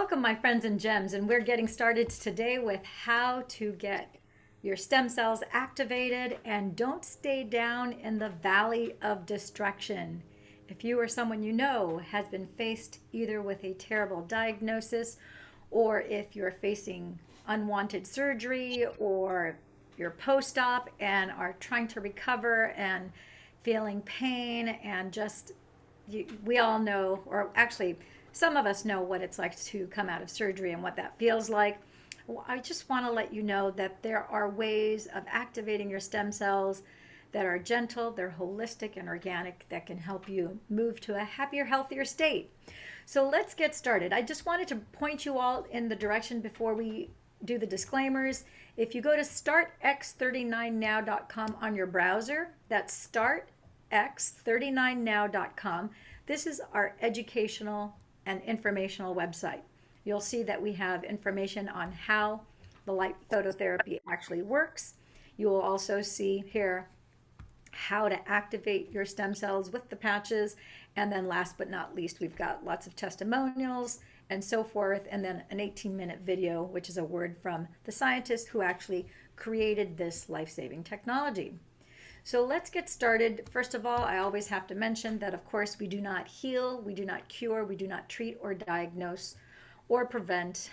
Welcome, my friends and gems, and we're getting started today with how to get your stem cells activated and don't stay down in the valley of destruction. If you or someone you know has been faced either with a terrible diagnosis, or if you're facing unwanted surgery, or you're post-op and are trying to recover and feeling pain and just we all know, or actually some of us know what it's like to come out of surgery and what that feels like. Well, I just want to let you know that there are ways of activating your stem cells that are gentle, they're holistic and organic, that can help you move to a happier, healthier state. So let's get started. I just wanted to point you all in the direction before we do the disclaimers. If you go to startx39now.com on your browser, that's startx39now.com. This is our educational and informational website. You'll see that we have information on how the light phototherapy actually works. You will also see here how to activate your stem cells with the patches. And then last but not least, we've got lots of testimonials and so forth. And then an 18-minute video, which is a word from the scientist who actually created this life-saving technology. So let's get started. First of all, I always have to mention that, of course, we do not heal, we do not cure, we do not treat or diagnose or prevent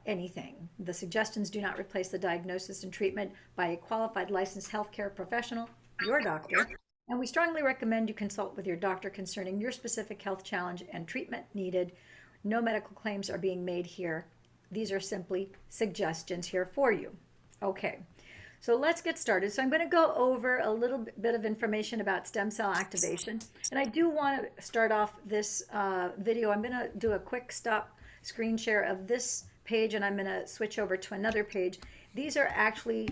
anything. The suggestions do not replace the diagnosis and treatment by a qualified licensed healthcare professional, your doctor, and we strongly recommend you consult with your doctor concerning your specific health challenge and treatment needed. No medical claims are being made here. These are simply suggestions here for you. Okay. So let's get started. So I'm going to go over a little bit of information about stem cell activation. And I do want to start off this video. I'm going to do a quick stop screen share of this page, and I'm going to switch over to another page. These are actually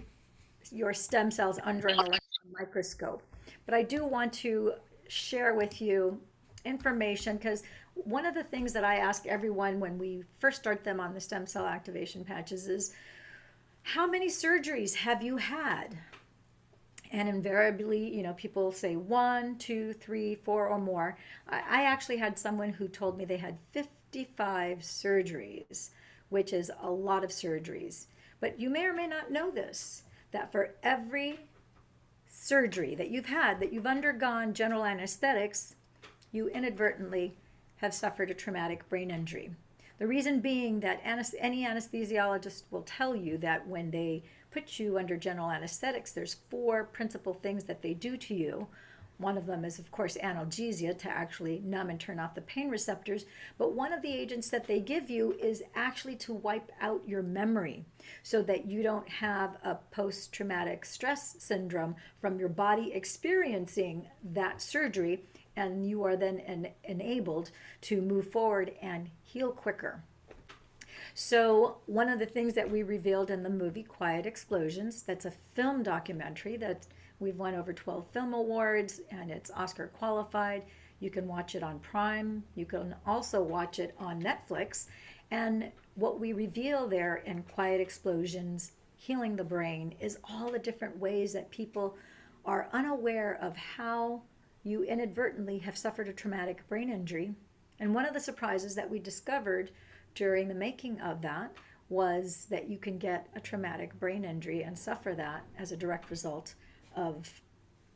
your stem cells under an electron microscope. But I do want to share with you information, because one of the things that I ask everyone when we first start them on the stem cell activation patches is, how many surgeries have you had? And invariably, people say 1, 2, 3, 4, or more. I actually had someone who told me they had 55 surgeries, which is a lot of surgeries. But you may or may not know this, that for every surgery that you've had, that you've undergone general anesthetics, you inadvertently have suffered a traumatic brain injury. The reason being that any anesthesiologist will tell you that when they put you under general anesthetics, there's 4 principal things that they do to you. One of them is, of course, analgesia, to actually numb and turn off the pain receptors. But one of the agents that they give you is actually to wipe out your memory so that you don't have a post-traumatic stress syndrome from your body experiencing that surgery, and you are then enabled to move forward and heal quicker. So one of the things that we revealed in the movie Quiet Explosions, that's a film documentary that we've won over 12 film awards, and it's Oscar qualified. You can watch it on Prime. You can also watch it on Netflix. And what we reveal there in Quiet Explosions, Healing the Brain, is all the different ways that people are unaware of how you inadvertently have suffered a traumatic brain injury. And one of the surprises that we discovered during the making of that was that you can get a traumatic brain injury and suffer that as a direct result of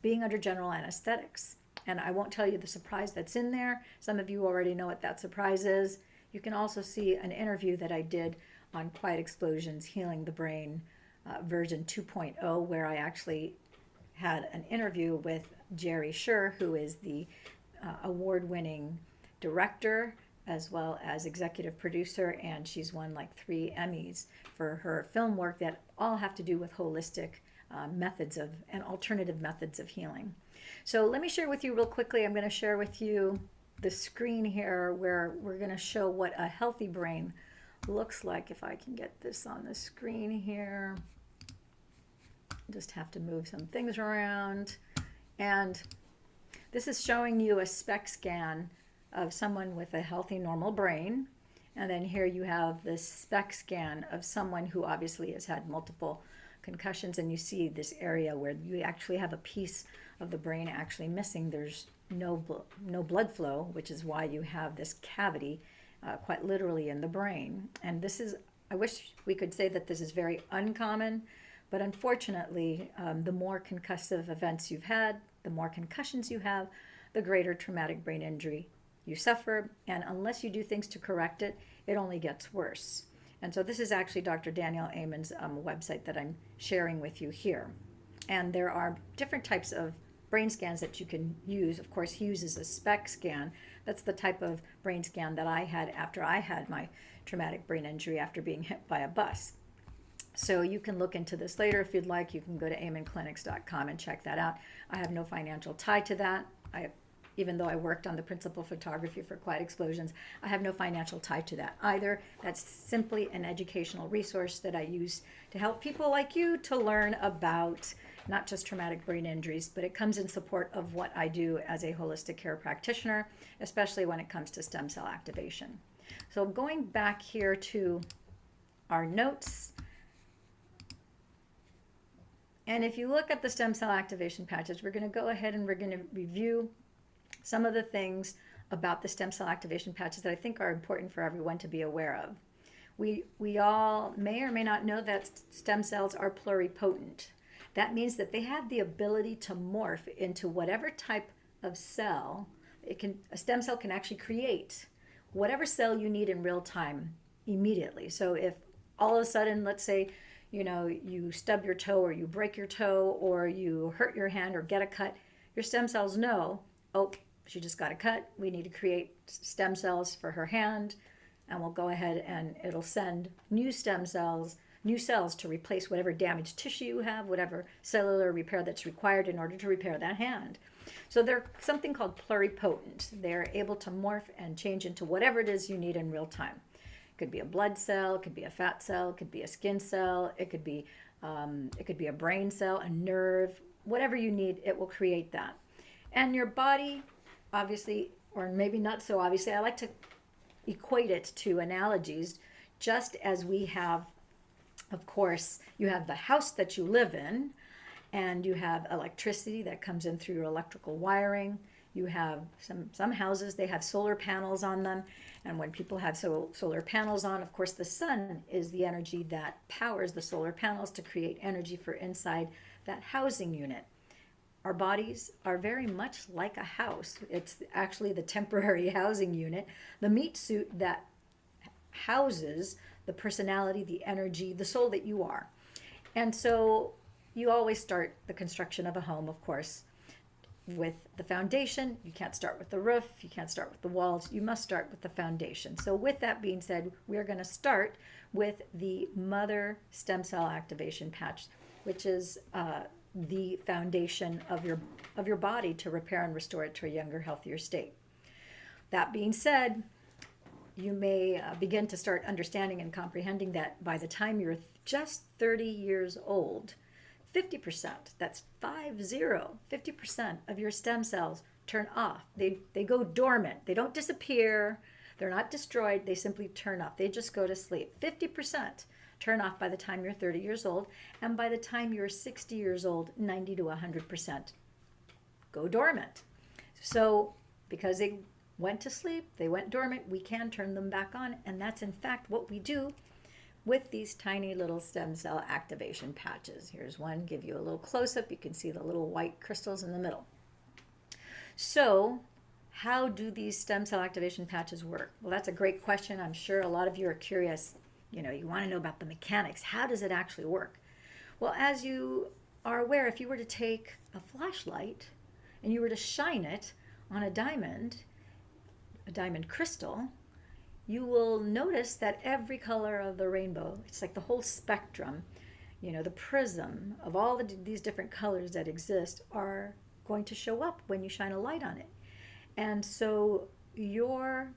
being under general anesthetics. And I won't tell you the surprise that's in there. Some of you already know what that surprise is. You can also see an interview that I did on Quiet Explosions, Healing the Brain, version 2.0, where I actually had an interview with Jerry Sher, who is the award-winning director as well as executive producer, and she's won like 3 Emmys for her film work that all have to do with holistic methods of and alternative methods of healing. So let me share with you real quickly. I'm going to share with you the screen here where we're going to show what a healthy brain looks like. If I can get this on the screen here. Just have to move some things around. And this is showing you a SPECT scan of someone with a healthy, normal brain. And then here you have this SPECT scan of someone who obviously has had multiple concussions, and you see this area where you actually have a piece of the brain actually missing. There's no blood flow, which is why you have this cavity quite literally in the brain. And this is, I wish we could say that this is very uncommon, but unfortunately, the more concussive events you've had, the more concussions you have, the greater traumatic brain injury you suffer. And unless you do things to correct it, it only gets worse. And so this is actually Dr. Danielle Amen's website that I'm sharing with you here. And there are different types of brain scans that you can use. Of course, he uses a SPECT scan. That's the type of brain scan that I had after I had my traumatic brain injury after being hit by a bus. So you can look into this later if you'd like. You can go to amenclinics.com and check that out. I have no financial tie to that. Even though I worked on the principal photography for Quiet Explosions, I have no financial tie to that either. That's simply an educational resource that I use to help people like you to learn about not just traumatic brain injuries, but it comes in support of what I do as a holistic care practitioner, especially when it comes to stem cell activation. So going back here to our notes, and if you look at the stem cell activation patches, we're going to go ahead and we're going to review some of the things about the stem cell activation patches that I think are important for everyone to be aware of. We all may or may not know that stem cells are pluripotent. That means that they have the ability to morph into whatever type of cell a stem cell can actually create, whatever cell you need in real time immediately. So if all of a sudden, let's say, you stub your toe or you break your toe or you hurt your hand or get a cut, your stem cells know, oh, she just got a cut. We need to create stem cells for her hand, and we'll go ahead and it'll send new cells to replace whatever damaged tissue you have, whatever cellular repair that's required in order to repair that hand. So they're something called pluripotent. They're able to morph and change into whatever it is you need in real time. It could be a blood cell, it could be a fat cell, it could be a skin cell, it could be a brain cell, a nerve, whatever you need, it will create that. And your body, obviously, or maybe not so obviously, I like to equate it to analogies, just as we have, of course, you have the house that you live in, and you have electricity that comes in through your electrical wiring. You have some houses, they have solar panels on them, and when people have solar panels on, of course, the sun is the energy that powers the solar panels to create energy for inside that housing unit. Our bodies are very much like a house. It's actually the temporary housing unit, the meat suit that houses the personality, the energy, the soul that you are. And so you always start the construction of a home, of course, with the foundation. You can't start with the roof. You can't start with the walls. You must start with the foundation. So with that being said, we're going to start with the mother stem cell activation patch, which is the foundation of your body to repair and restore it to a younger, healthier state. That being said, you may begin to start understanding and comprehending that by the time you're just 30 years old, 50%, that's 50% of your stem cells turn off. They go dormant. They don't disappear. They're not destroyed. They simply turn off. They just go to sleep. 50% turn off by the time you're 30 years old. And by the time you're 60 years old, 90 to 100% go dormant. So because they went to sleep, they went dormant, we can turn them back on. And that's in fact what we do with these tiny little stem cell activation patches. Here's one, give you a little close-up. You can see the little white crystals in the middle. So how do these stem cell activation patches work? Well, that's a great question. I'm sure a lot of you are curious. You want to know about the mechanics. How does it actually work? Well, as you are aware, if you were to take a flashlight and you were to shine it on a diamond crystal, you will notice that every color of the rainbow, it's like the whole spectrum, the prism of all these different colors that exist are going to show up when you shine a light on it. And so your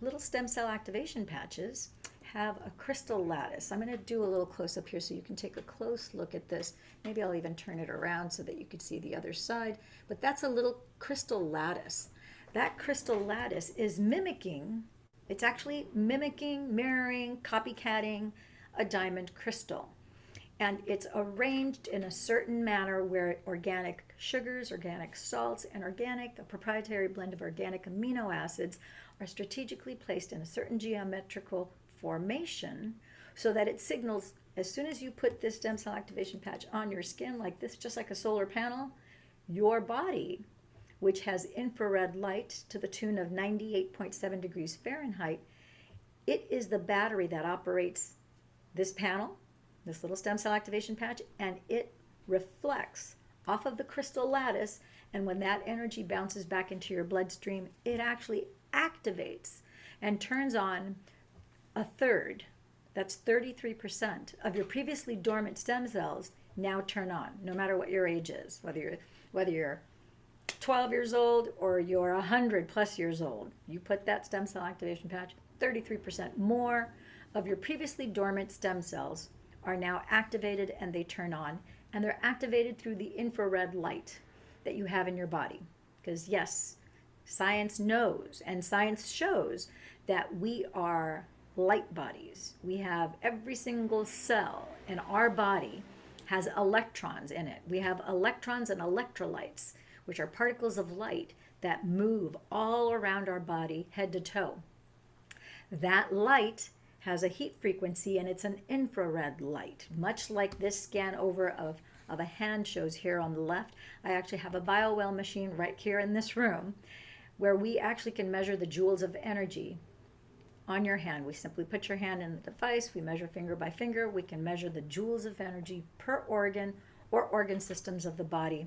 little stem cell activation patches have a crystal lattice. I'm going to do a little close-up here so you can take a close look at this. Maybe I'll even turn it around so that you can see the other side. But that's a little crystal lattice. That crystal lattice is actually mimicking, mirroring, copycatting a diamond crystal. And it's arranged in a certain manner where organic sugars, organic salts, and a proprietary blend of organic amino acids are strategically placed in a certain geometrical formation so that it signals as soon as you put this stem cell activation patch on your skin like this, just like a solar panel, your body, which has infrared light to the tune of 98.7 degrees Fahrenheit, it is the battery that operates this panel, this little stem cell activation patch, and it reflects off of the crystal lattice, and when that energy bounces back into your bloodstream, it actually activates and turns on a third, that's 33% of your previously dormant stem cells now turn on, no matter what your age is, whether you're 12 years old or you're 100 plus years old. You put that stem cell activation patch, 33% more of your previously dormant stem cells are now activated and they turn on, and they're activated through the infrared light that you have in your body. Because yes, science knows and science shows that we are light bodies. We have every single cell in our body has electrons in it. We have electrons and electrolytes, which are particles of light that move all around our body, head to toe. That light has a heat frequency, and it's an infrared light, much like this scan over of a hand shows here on the left. I actually have a BioWell machine right here in this room where we actually can measure the joules of energy on your hand. We simply put your hand in the device, we measure finger by finger, we can measure the joules of energy per organ or organ systems of the body.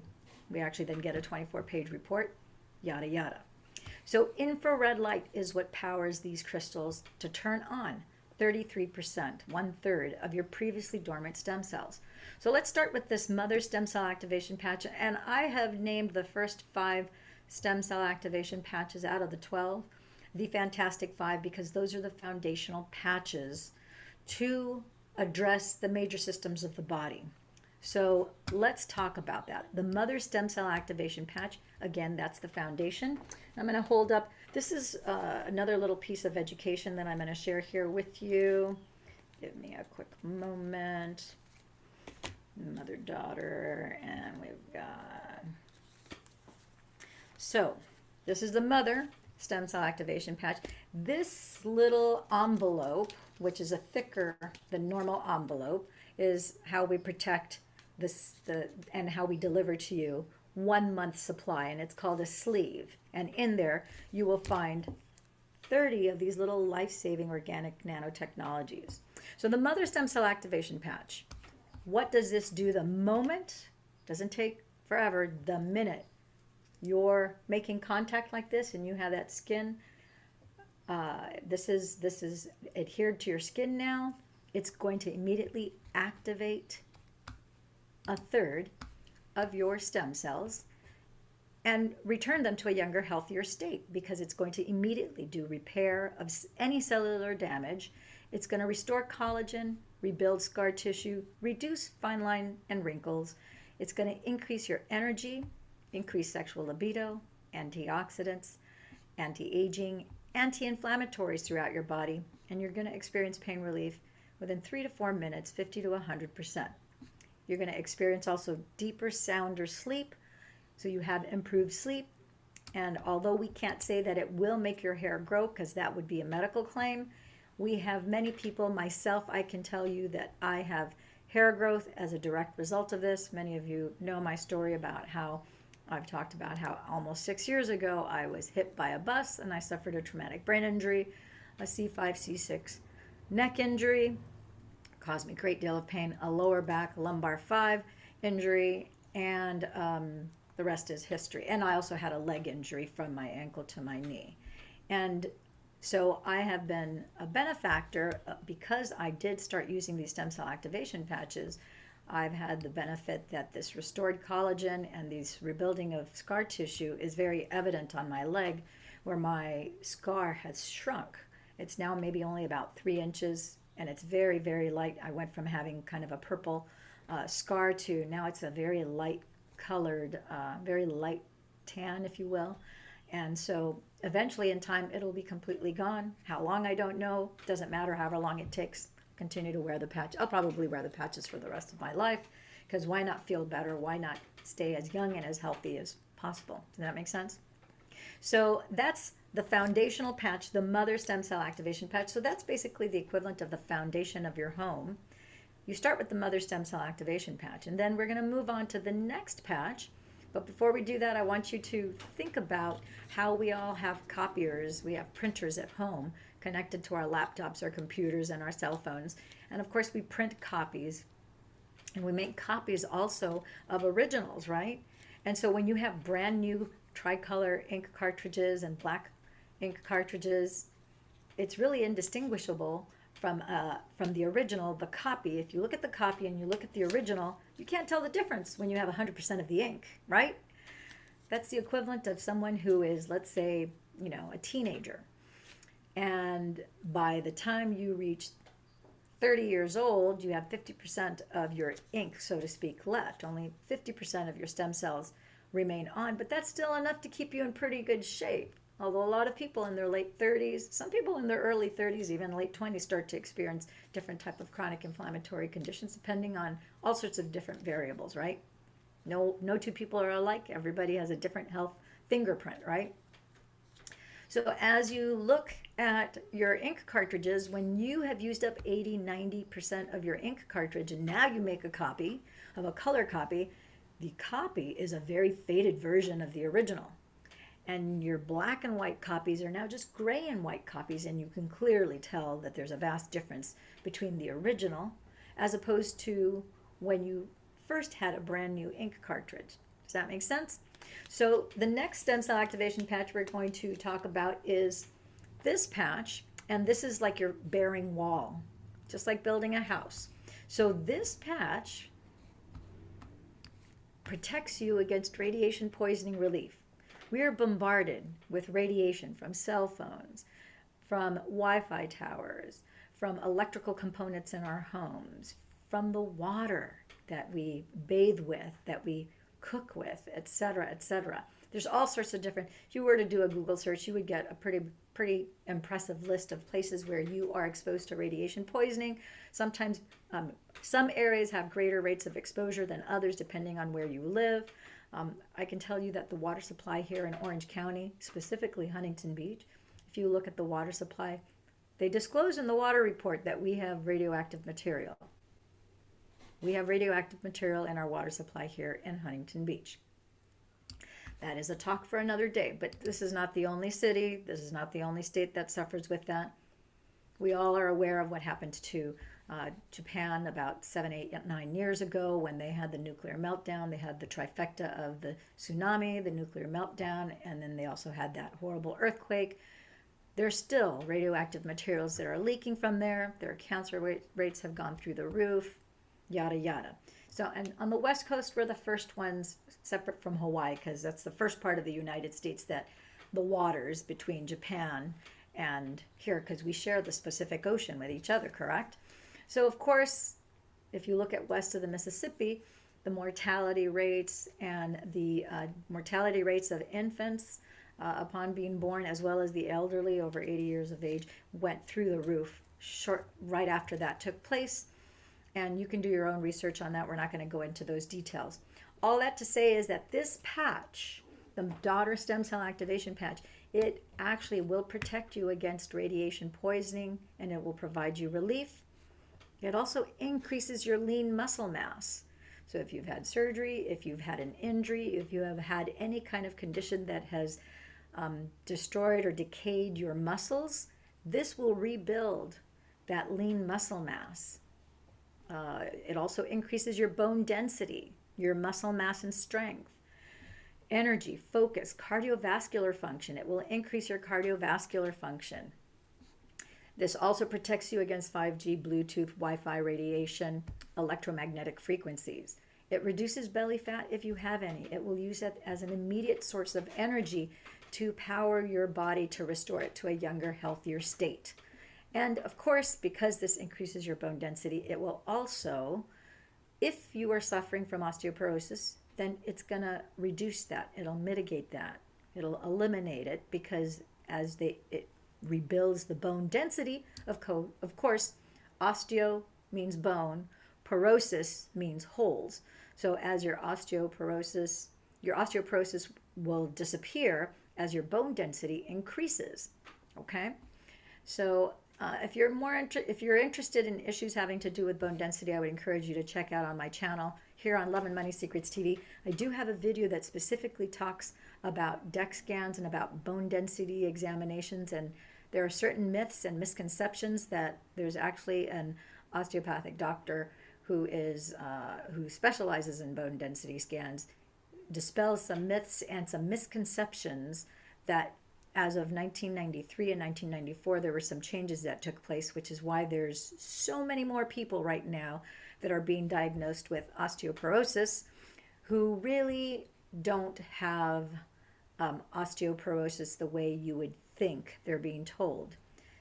We actually then get a 24-page report, yada yada. So infrared light is what powers these crystals to turn on 33%, 1/3 of your previously dormant stem cells. So let's start with this mother stem cell activation patch, and I have named the first 5 stem cell activation patches out of the 12 the Fantastic 5, because those are the foundational patches to address the major systems of the body. So let's talk about that. The mother stem cell activation patch, again, that's the foundation. I'm going to hold up, this is another little piece of education that I'm going to share here with you. Give me a quick moment. Mother, daughter, and we've got, so this is the mother stem cell activation patch. This little envelope, which is a thicker than normal envelope, is how we protect this and how we deliver to you 1 month supply, and it's called a sleeve. And in there you will find 30 of these little life-saving organic nanotechnologies. So the mother stem cell activation patch, what does this do the moment? Doesn't take forever. The minute you're making contact like this and you have that skin, this is adhered to your skin now, it's going to immediately activate 1/3 of your stem cells and return them to a younger, healthier state, because it's going to immediately do repair of any cellular damage. It's going to restore collagen, rebuild scar tissue, reduce fine line and wrinkles. It's going to increase your energy, increase sexual libido, antioxidants, anti-aging, anti-inflammatories throughout your body, and you're going to experience pain relief within 3 to 4 minutes, 50 to 100%. You're going to experience also deeper, sounder sleep, so you have improved sleep. And although we can't say that it will make your hair grow, because that would be a medical claim, we have many people, myself, I can tell you that I have hair growth as a direct result of this. Many of you know my story about how I've talked about how almost 6 years ago I was hit by a bus and I suffered a traumatic brain injury, a C5, C6 neck injury, caused me a great deal of pain, a lower back lumbar 5 injury, and the rest is history. And I also had a leg injury from my ankle to my knee. And so I have been a benefactor because I did start using these stem cell activation patches. I've had the benefit that this restored collagen and these rebuilding of scar tissue is very evident on my leg, where my scar has shrunk. It's now maybe only about 3 inches, and it's very, very light. I went from having kind of a purple scar to now it's a very light colored, very light tan, if you will. And so eventually in time, it'll be completely gone. How long, I don't know. Doesn't matter however long it takes. Continue to wear the patch. I'll probably wear the patches for the rest of my life, because why not feel better? Why not stay as young and as healthy as possible? Does that make sense? So that's the foundational patch, the mother stem cell activation patch. So that's basically the equivalent of the foundation of your home. You start with the mother stem cell activation patch, and then we're going to move on to the next patch. But before we do that, I want you to think about how we all have copiers. We have printers at home connected to our laptops, our computers, and our cell phones. And of course, we print copies. And we make copies also of originals, right? And so when you have brand new tricolor ink cartridges and black ink cartridges, it's really indistinguishable from the original, the copy. If you look at the copy and you look at the original, you can't tell the difference when you have 100% of the ink, right? That's the equivalent of someone who is, let's say, a teenager. And by the time you reach 30 years old, you have 50% of your ink, so to speak, left. Only 50% of your stem cells remain on, but that's still enough to keep you in pretty good shape. Although a lot of people in their late 30s, some people in their early 30s, even late 20s, start to experience different type of chronic inflammatory conditions depending on all sorts of different variables, right? No two people are alike. Everybody has a different health fingerprint, right? So as you look at your ink cartridges, when you have used up 80-90% of your ink cartridge and now you make a copy of a color copy, the copy is a very faded version of the original. And your black and white copies are now just gray and white copies, and you can clearly tell that there's a vast difference between the original as opposed to when you first had a brand new ink cartridge. Does that make sense? So the next stem cell activation patch we're going to talk about is this patch, and this is like your bearing wall, just like building a house. So this patch protects you against radiation poisoning relief. We are bombarded with radiation from cell phones, from Wi-Fi towers, from electrical components in our homes, from the water that we bathe with, that we cook with, etc., etc. There's all sorts of different, if you were to do a Google search, you would get a pretty impressive list of places where you are exposed to radiation poisoning. Sometimes some areas have greater rates of exposure than others depending on where you live. I can tell you that the water supply here in Orange County, specifically Huntington Beach, if you look at the water supply, they disclose in the water report that we have radioactive material. We have radioactive material in our water supply here in Huntington Beach. That is a talk for another day, but this is not the only city, this is not the only state that suffers with that. We all are aware of what happened to Japan about 7, 8, 9 years ago when they had the nuclear meltdown. They had the trifecta of the tsunami, the nuclear meltdown, and then they also had that horrible earthquake. There's still radioactive materials that are leaking from there. Their cancer rates have gone through the roof, yada, yada. So, and on the West Coast, we're the first ones, separate from Hawaii, because that's the first part of the United States that the waters between Japan and here, because we share the Pacific Ocean with each other, correct? So, of course, if you look at west of the Mississippi, the mortality rates and the mortality rates of infants upon being born, as well as the elderly over 80 years of age, went through the roof right after that took place. And you can do your own research on that. We're not going to go into those details. All that to say is that this patch, the daughter stem cell activation patch, it actually will protect you against radiation poisoning, and it will provide you relief. It also increases your lean muscle mass. So if you've had surgery, if you've had an injury, if you have had any kind of condition that has destroyed or decayed your muscles, this will rebuild that lean muscle mass. It also increases your bone density, your muscle mass and strength, energy, focus, cardiovascular function. It will increase your cardiovascular function. This also protects you against 5G, Bluetooth, Wi-Fi radiation, electromagnetic frequencies. It reduces belly fat if you have any. It will use it as an immediate source of energy to power your body to restore it to a younger, healthier state. And of course, because this increases your bone density, it will also, if you are suffering from osteoporosis, then it's going to reduce that. It'll mitigate that. It'll eliminate it because as it rebuilds the bone density, of course, osteo means bone, porosis means holes. So as your osteoporosis will disappear as your bone density increases. Okay, so if you're interested in issues having to do with bone density, I would encourage you to check out on my channel here on Love and Money Secrets TV. I do have a video that specifically talks about DEX scans and about bone density examinations, and there are certain myths and misconceptions that there's actually an osteopathic doctor who specializes in bone density scans, dispels some myths and some misconceptions that as of 1993 and 1994, there were some changes that took place, which is why there's so many more people right now that are being diagnosed with osteoporosis who really don't have osteoporosis the way you would think they're being told.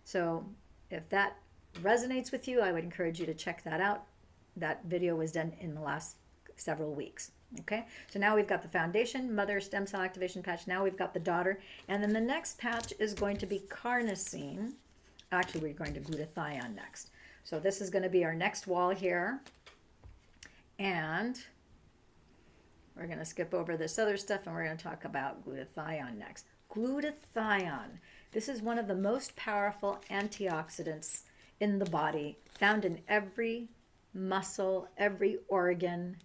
So if that resonates with you, I would encourage you to check that out. That video was done in the last several weeks. Okay, so now we've got the foundation, mother stem cell activation patch. Now we've got the daughter. And then the next patch is going to be carnosine. Actually, we're going to glutathione next. So this is going to be our next wall here. And we're going to skip over this other stuff and we're going to talk about glutathione next. Glutathione. This is one of the most powerful antioxidants in the body, found in every muscle, every organ,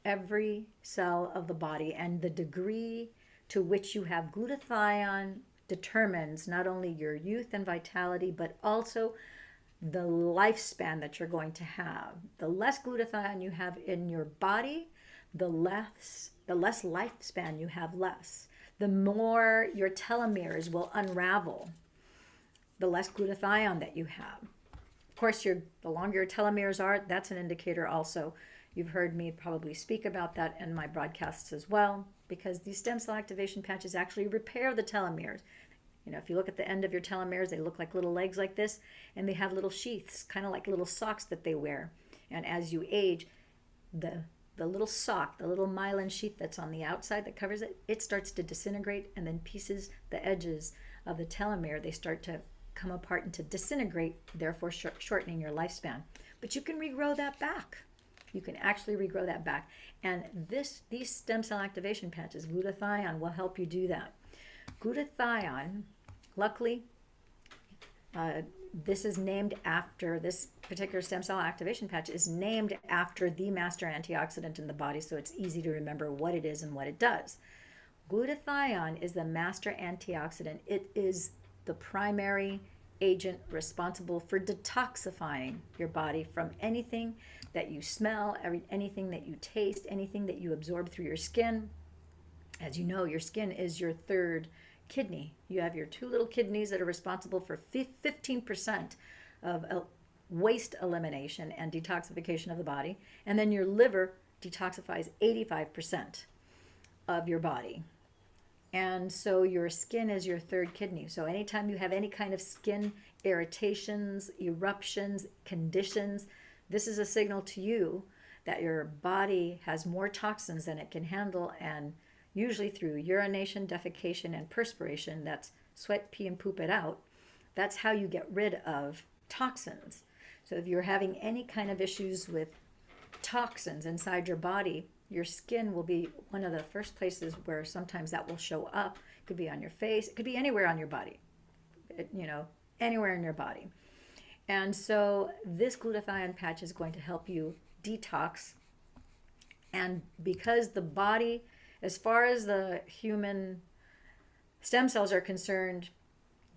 every cell of the body, and the degree to which you have glutathione determines not only your youth and vitality, but also the lifespan that you're going to have. The less glutathione you have in your body, the less lifespan you have less. The more your telomeres will unravel, the less glutathione that you have. Of course, the longer your telomeres are, that's an indicator also. You've heard me probably speak about that in my broadcasts as well, because these stem cell activation patches actually repair the telomeres. You know, if you look at the end of your telomeres, they look like little legs like this, and they have little sheaths, kind of like little socks that they wear. And as you age, the little sock, the little myelin sheath that's on the outside that covers it, it starts to disintegrate, and then pieces, the edges of the telomere, they start to come apart and to disintegrate, therefore shortening your lifespan. But you can regrow that back. You can actually regrow that back. And these stem cell activation patches, glutathione, will help you do that. Glutathione, luckily, this particular stem cell activation patch is named after the master antioxidant in the body, so it's easy to remember what it is and what it does. Glutathione is the master antioxidant. It is the primary agent responsible for detoxifying your body from anything that you smell, anything that you taste, anything that you absorb through your skin. As you know, your skin is your third kidney. You have your two little kidneys that are responsible for 15% of waste elimination and detoxification of the body. And then your liver detoxifies 85% of your body. And so your skin is your third kidney. So anytime you have any kind of skin irritations, eruptions, conditions, this is a signal to you that your body has more toxins than it can handle, and usually through urination, defecation, and perspiration, that's sweat, pee, and poop it out, that's how you get rid of toxins. So if you're having any kind of issues with toxins inside your body, your skin will be one of the first places where sometimes that will show up. It could be on your face. It could be anywhere on your body, anywhere in your body. And so this glutathione patch is going to help you detox. And because the body, as far as the human stem cells are concerned,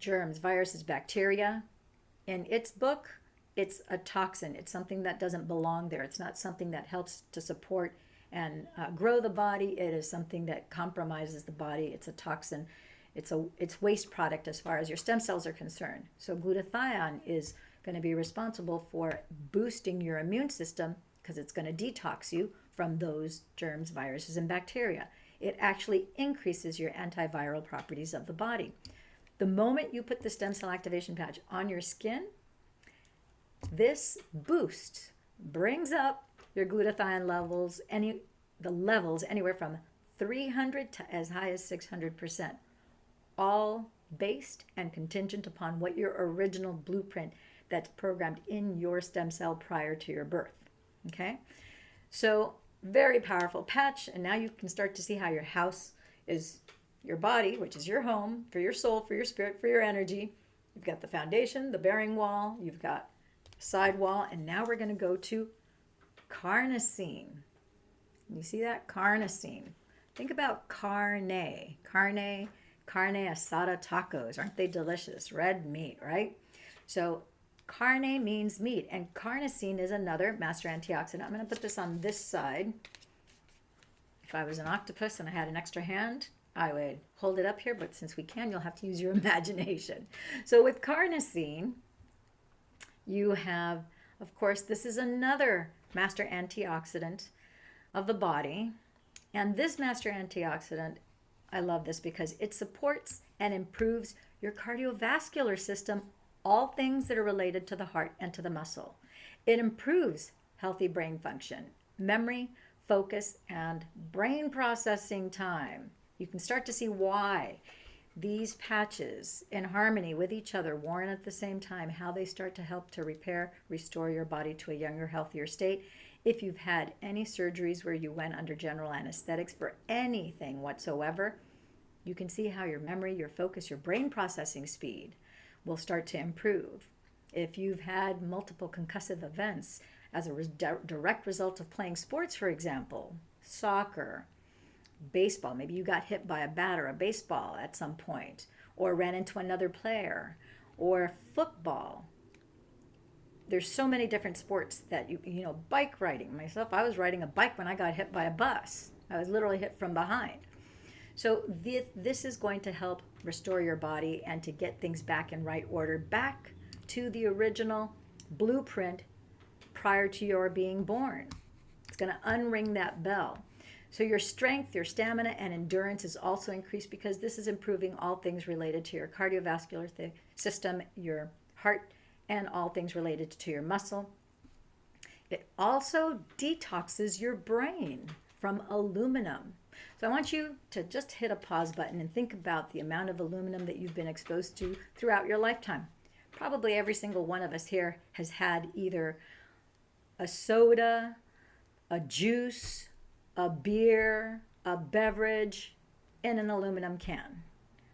germs, viruses, bacteria, in its book, it's a toxin. It's something that doesn't belong there. It's not something that helps to support and grow the body. It is something that compromises the body. It's a toxin. It's waste product as far as your stem cells are concerned. So glutathione is going to be responsible for boosting your immune system because it's going to detox you from those germs, viruses, and bacteria. It actually increases your antiviral properties of the body. The moment you put the stem cell activation patch on your skin, this boost brings up your glutathione levels, the levels anywhere from 300 to as high as 600%, all based and contingent upon what your original blueprint that's programmed in your stem cell prior to your birth. Okay, so very powerful patch, and now you can start to see how your house is, your body, which is your home, for your soul, for your spirit, for your energy. You've got the foundation, the bearing wall, you've got side wall, and now we're going to go to carnosine. You see that? Carnosine. Think about carne asada tacos. Aren't they delicious? Red meat, right? So carne means meat, and carnosine is another master antioxidant. I'm going to put this on this side. If I was an octopus and I had an extra hand, I would hold it up here, but since we can, you'll have to use your imagination. So with carnosine, you have, of course, this is another master antioxidant of the body. And this master antioxidant, I love this because it supports and improves your cardiovascular system, all things that are related to the heart and to the muscle. It improves healthy brain function, memory, focus, and brain processing time. You can start to see why these patches in harmony with each other, worn at the same time, how they start to help to repair, restore your body to a younger, healthier state. If you've had any surgeries where you went under general anesthetics for anything whatsoever, you can see how your memory, your focus, your brain processing speed will start to improve. If you've had multiple concussive events as a direct result of playing sports, for example, soccer, baseball, maybe you got hit by a bat or a baseball at some point, or ran into another player, or football. There's so many different sports that you know, bike riding. Myself, I was riding a bike when I got hit by a bus. I was literally hit from behind. So this is going to help restore your body and to get things back in right order, back to the original blueprint prior to your being born. It's going to unring that bell. So your strength, your stamina, and endurance is also increased because this is improving all things related to your cardiovascular system, your heart, and all things related to your muscle. It also detoxes your brain from aluminum. So I want you to just hit a pause button and think about the amount of aluminum that you've been exposed to throughout your lifetime. Probably every single one of us here has had either a soda, a juice, a beer, a beverage in an aluminum can.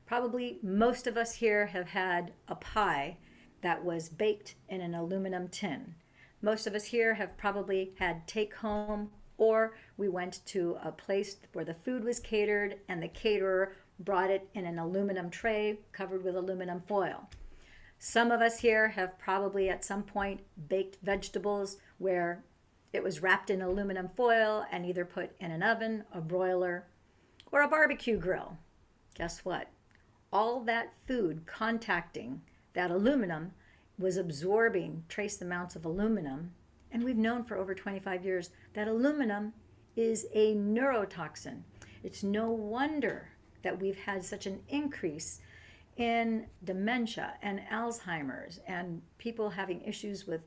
Probably most of us here have had a pie that was baked in an aluminum tin. Most of us here have probably had take home, or we went to a place where the food was catered and the caterer brought it in an aluminum tray covered with aluminum foil. Some of us here have probably at some point baked vegetables where it was wrapped in aluminum foil and either put in an oven, a broiler, or a barbecue grill. Guess what? All that food contacting that aluminum was absorbing trace amounts of aluminum, and we've known for over 25 years that aluminum is a neurotoxin. It's no wonder that we've had such an increase in dementia and Alzheimer's and people having issues with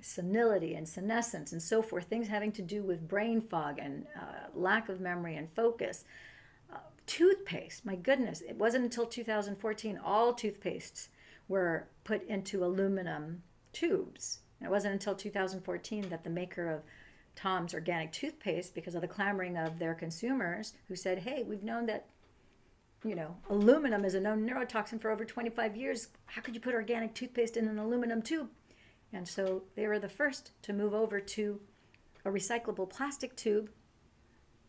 senility and senescence and so forth, things having to do with brain fog and lack of memory and focus. Toothpaste, my goodness, it wasn't until 2014 all toothpastes were put into aluminum tubes. It wasn't until 2014 that the maker of Tom's organic toothpaste, because of the clamoring of their consumers who said, hey, we've known that, you know, aluminum is a known neurotoxin for over 25 years. How could you put organic toothpaste in an aluminum tube? And so they were the first to move over to a recyclable plastic tube,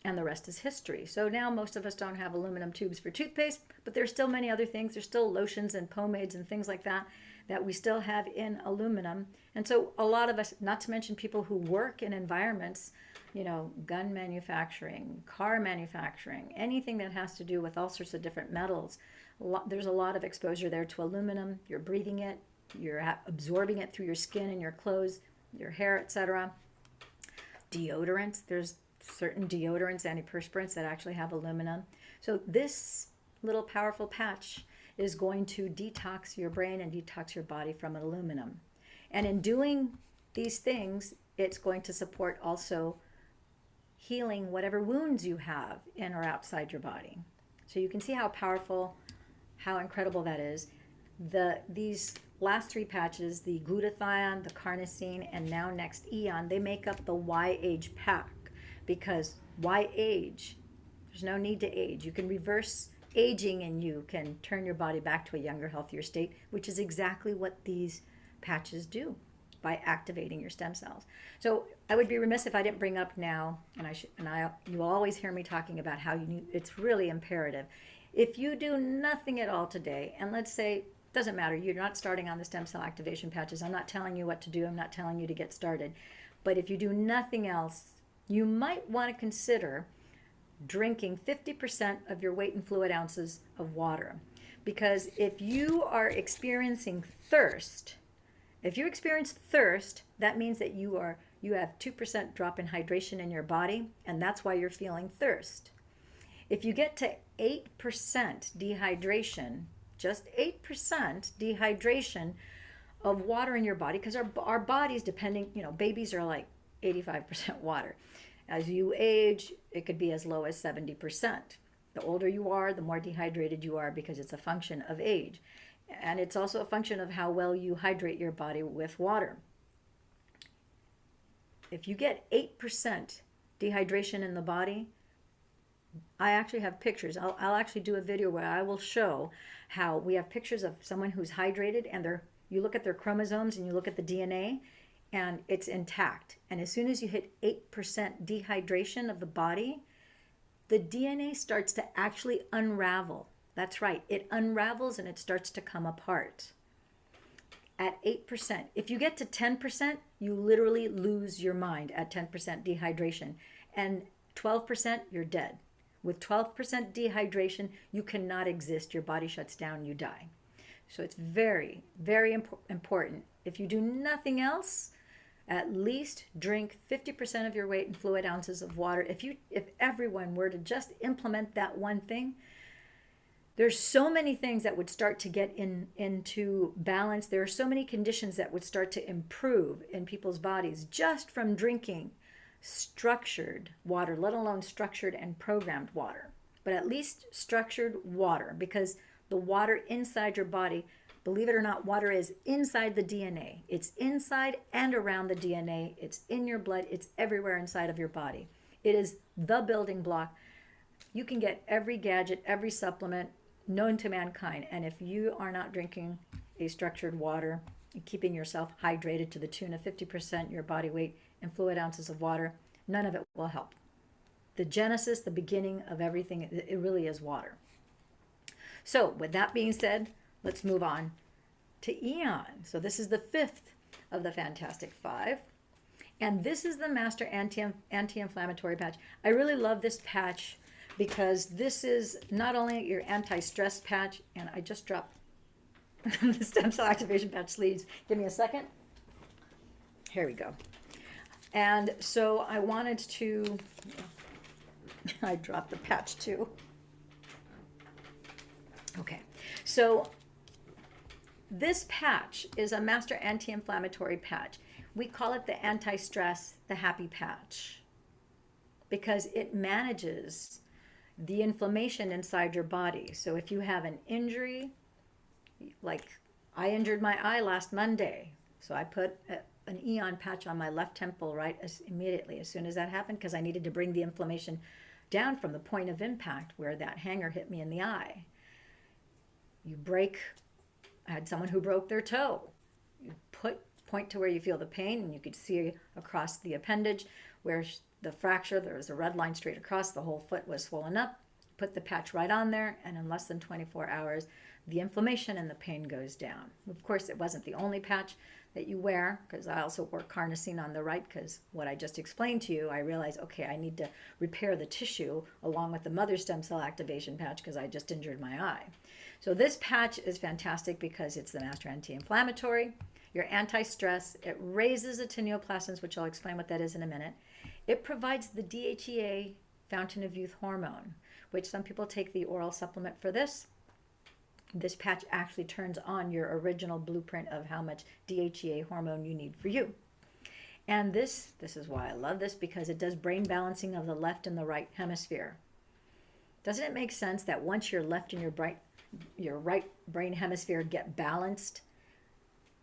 and the rest is history. So now most of us don't have aluminum tubes for toothpaste, but there's still many other things. There's still lotions and pomades and things like that that we still have in aluminum. And so a lot of us, not to mention people who work in environments, you know, gun manufacturing, car manufacturing, anything that has to do with all sorts of different metals, there's a lot of exposure there to aluminum. You're breathing it, you're absorbing it through your skin and your clothes, your hair, etc. Deodorants, there's certain deodorants, antiperspirants that actually have aluminum. So this little powerful patch is going to detox your brain and detox your body from aluminum. And in doing these things, it's going to support also healing whatever wounds you have in or outside your body. So you can see how powerful, how incredible that is. These last three patches, the glutathione, the carnosine, and now next AEON, they make up the Y-Age pack, because Y-Age, There's no need to age. You can reverse aging and you can turn your body back to a younger, healthier state, which is exactly what these patches do by activating your stem cells. So I would be remiss if I didn't bring up now, you will always hear me talking about how it's really imperative. If you do nothing at all today, and let's say, doesn't matter, you're not starting on the stem cell activation patches. I'm not telling you what to do. I'm not telling you to get started. But if you do nothing else, you might want to consider drinking 50% of your weight in fluid ounces of water. Because if you are experiencing thirst, if you experience thirst, that means that you have 2% drop in hydration in your body, and that's why you're feeling thirst. If you get to 8% dehydration, just 8% dehydration of water in your body, because our bodies, depending, babies are like 85% water. As you age, it could be as low as 70%. The older you are, the more dehydrated you are, because it's a function of age. And it's also a function of how well you hydrate your body with water. If you get 8% dehydration in the body, I actually have pictures. I'll actually do a video where I will show how we have pictures of someone who's hydrated, and you look at their chromosomes and you look at the DNA, and it's intact. And as soon as you hit 8% dehydration of the body, the DNA starts to actually unravel. That's right, it unravels and it starts to come apart. At 8%. If you get to 10%, you literally lose your mind at 10% dehydration. And 12%, you're dead. With 12% dehydration, you cannot exist. Your body shuts down, you die. So it's very, very important. If you do nothing else, at least drink 50% of your weight in fluid ounces of water. If everyone were to just implement that one thing, there's so many things that would start to get into balance. There are so many conditions that would start to improve in people's bodies just from drinking structured water, let alone structured and programmed water. But at least structured water, because the water inside your body, believe it or not, water is inside the DNA. It's inside and around the DNA. It's in your blood. It's everywhere inside of your body. It is the building block. You can get every gadget, every supplement known to mankind. And if you are not drinking a structured water and keeping yourself hydrated to the tune of 50% your body weight in fluid ounces of water, none of it will help. The genesis, the beginning of everything, it really is water. So with that being said, let's move on to AEON. So this is the fifth of the Fantastic Five. And this is the Master Anti-Inflammatory Patch. I really love this patch because this is not only your anti-stress patch, and I just dropped the stem cell activation patch sleeves. Give me a second. Here we go. And so I wanted to, I dropped the patch too. Okay, so this patch is a Master Anti-Inflammatory Patch. We call it the anti-stress, the happy patch, because it manages the inflammation inside your body. So if you have an injury, like I injured my eye last Monday, so I put an AEON patch on my left temple immediately as soon as that happened, because I needed to bring the inflammation down from the point of impact where that hanger hit me in the eye. I had someone who broke their toe. You point to where you feel the pain, and you could see across the appendage where the fracture, there was a red line straight across, the whole foot was swollen up. Put the patch right on there, and in less than 24 hours, the inflammation and the pain goes down. Of course, it wasn't the only patch that you wear, because I also wore CARNOSINE on the right, because what I just explained to you, I realized, okay, I need to repair the tissue along with the mother stem cell activation patch, because I just injured my eye. So this patch is fantastic because it's the Master Anti-Inflammatory, your anti-stress, it raises the tinnioplasms, which I'll explain what that is in a minute. It provides the DHEA, fountain of youth hormone, which some people take the oral supplement for this. This patch actually turns on your original blueprint of how much DHEA hormone you need for you. And this is why I love this, because it does brain balancing of the left and the right hemisphere. Doesn't it make sense that once your left and your right brain hemisphere get balanced,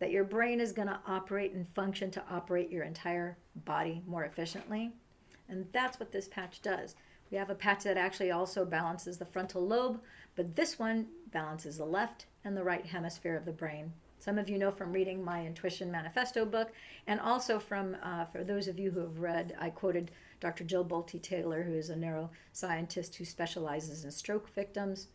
that your brain is going to operate and function to operate your entire body more efficiently? And that's what this patch does. We have a patch that actually also balances the frontal lobe, but this one balances the left and the right hemisphere of the brain. Some of you know from reading my Intuition Manifesto book, and also from, for those of you who have read, I quoted Dr. Jill Bolte Taylor, who is a neuroscientist who specializes in stroke victims.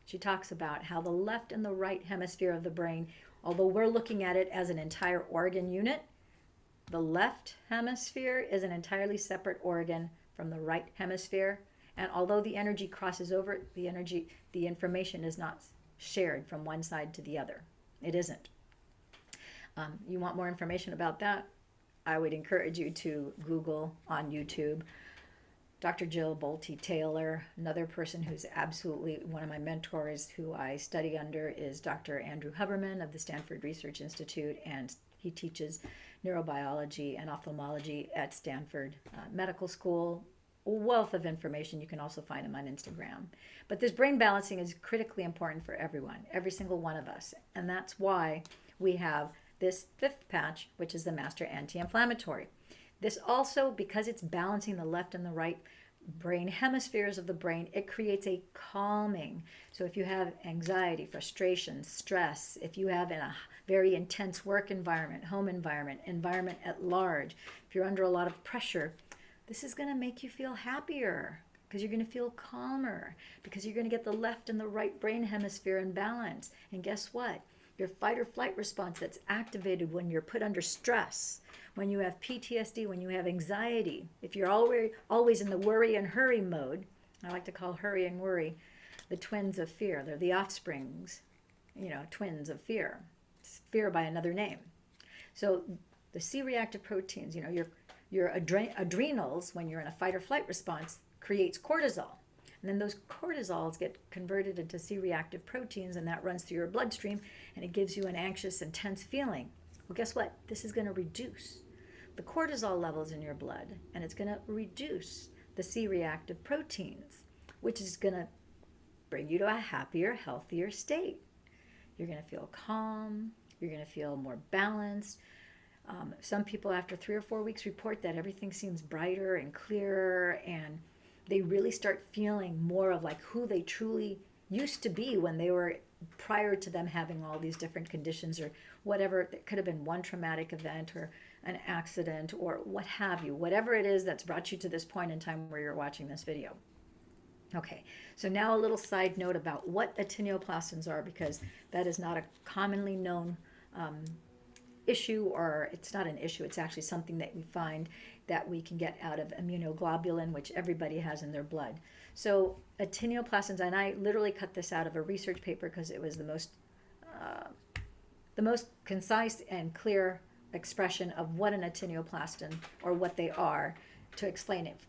She talks about how the left and the right hemisphere of the brain, although we're looking at it as an entire organ unit, the left hemisphere is an entirely separate organ from the right hemisphere. And although the energy crosses over, the information is not shared from one side to the other. It isn't. You want more information about that? I would encourage you to Google on YouTube Dr. Jill Bolte Taylor. Another person who's absolutely one of my mentors who I study under is Dr. Andrew Huberman of the Stanford Research Institute, and he teaches neurobiology and ophthalmology at Stanford Medical School. A wealth of information. You can also find him on Instagram. But this brain balancing is critically important for everyone, every single one of us. And that's why we have this fifth patch, which is the Master Anti-Inflammatory. This also, because it's balancing the left and the right brain hemispheres of the brain, it creates a calming. So if you have anxiety, frustration, stress, if you have in a very intense work environment, home environment, environment at large, if you're under a lot of pressure, this is going to make you feel happier because you're going to feel calmer, because you're going to get the left and the right brain hemisphere in balance. And guess what? Your fight or flight response that's activated when you're put under stress, when you have PTSD, when you have anxiety, if you're always in the worry and hurry mode, I like to call hurry and worry the twins of fear. They're the offsprings, twins of fear. It's fear by another name. So the C-reactive proteins, your adrenals, when you're in a fight or flight response, creates cortisol. And then those cortisols get converted into C-reactive proteins, and that runs through your bloodstream, and it gives you an anxious, intense feeling. Well, guess what? This is going to reduce the cortisol levels in your blood, and it's going to reduce the C-reactive proteins, which is going to bring you to a happier, healthier state. You're going to feel calm. You're going to feel more balanced. Some people after 3 or 4 weeks report that everything seems brighter and clearer, and they really start feeling more of like who they truly used to be when they were prior to them having all these different conditions or whatever. It could have been one traumatic event or an accident or what have you, whatever it is that's brought you to this point in time where you're watching this video. Okay, so now a little side note about what actinioplastins are, because that is not a commonly known issue, or it's not an issue, it's actually something that we find that we can get out of immunoglobulin, which everybody has in their blood. So actinioplastins, and I literally cut this out of a research paper because it was the most concise and clear expression of what an actinioplastin or what they are, to explain it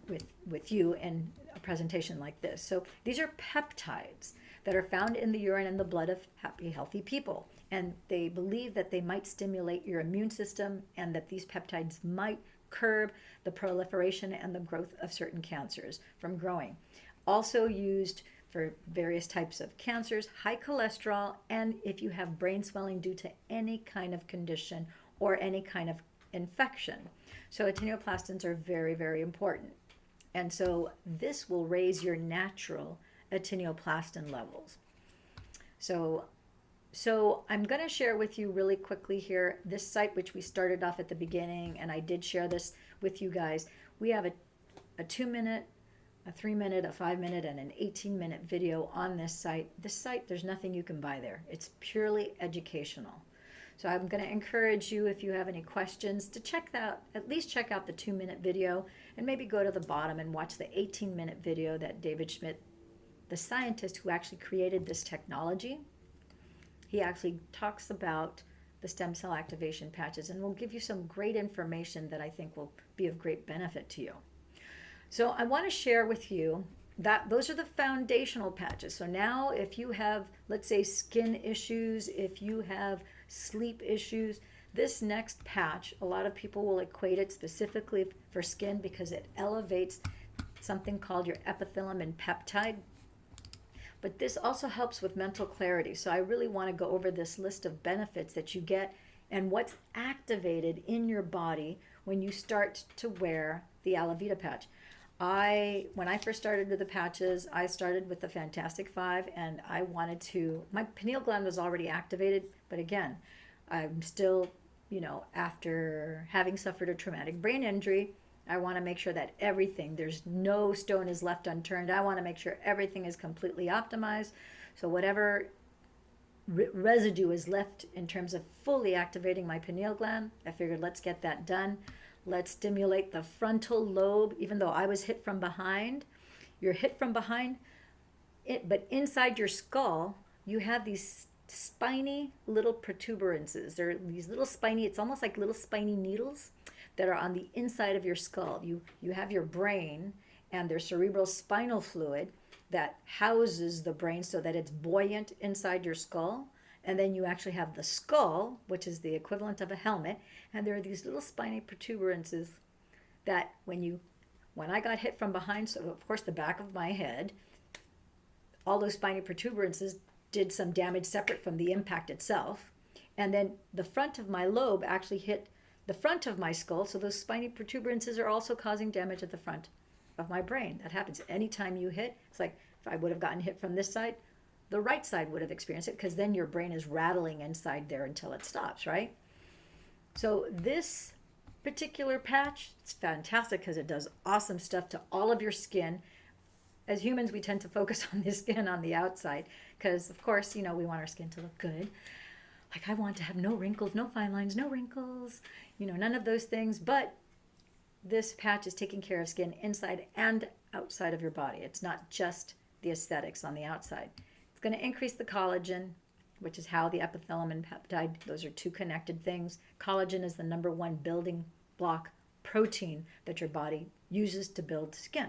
with you in a presentation like this. So these are peptides that are found in the urine and the blood of happy, healthy people. And they believe that they might stimulate your immune system, and that these peptides might curb the proliferation and the growth of certain cancers from growing. Also used for various types of cancers, high cholesterol, and if you have brain swelling due to any kind of condition or any kind of infection. So actinioplastins are very, very important. And so this will raise your natural actinioplastin levels. So I'm going to share with you really quickly here this site, which we started off at the beginning, and I did share this with you guys. We have a 2-minute, a 3-minute, a 5-minute, and an 18-minute video on this site. This site, there's nothing you can buy there. It's purely educational. So I'm going to encourage you, if you have any questions, to check that, at least check out the 2-minute video, and maybe go to the bottom and watch the 18-minute video that David Schmidt, the scientist who actually created this technology, he actually talks about the stem cell activation patches, and will give you some great information that I think will be of great benefit to you. So I want to share with you that those are the foundational patches. So now if you have, let's say, skin issues, if you have sleep issues, this next patch, a lot of people will equate it specifically for skin because it elevates something called your epithelium peptide. But this also helps with mental clarity. So I really want to go over this list of benefits that you get and what's activated in your body when you start to wear the Alavita patch. When I first started with the patches, I started with the Fantastic Five, and I wanted to, my pineal gland was already activated, but again, I'm still, after having suffered a traumatic brain injury, I want to make sure that everything, there's no stone is left unturned. I want to make sure everything is completely optimized. So whatever residue is left in terms of fully activating my pineal gland, I figured let's get that done. Let's stimulate the frontal lobe. Even though I was hit from behind, you're hit from behind, but inside your skull, you have these spiny little protuberances. They're these little spiny, it's almost like little spiny needles that are on the inside of your skull. You have your brain and there's cerebral spinal fluid that houses the brain so that it's buoyant inside your skull. And then you actually have the skull, which is the equivalent of a helmet, and there are these little spiny protuberances that when I got hit from behind, so of course the back of my head, all those spiny protuberances did some damage separate from the impact itself. And then the front of my lobe actually hit the front of my skull, so those spiny protuberances are also causing damage at the front of my brain. That happens anytime you hit. It's like if I would have gotten hit from this side, the right side would have experienced it, because then your brain is rattling inside there until it stops, right? So this particular patch, it's fantastic because it does awesome stuff to all of your skin. As humans, we tend to focus on the skin on the outside because, of course, we want our skin to look good. Like I want to have no wrinkles, no fine lines, no wrinkles, none of those things. But this patch is taking care of skin inside and outside of your body. It's not just the aesthetics on the outside. It's going to increase the collagen, which is how the epithelium and peptide, those are two connected things. Collagen is the number one building block protein that your body uses to build skin.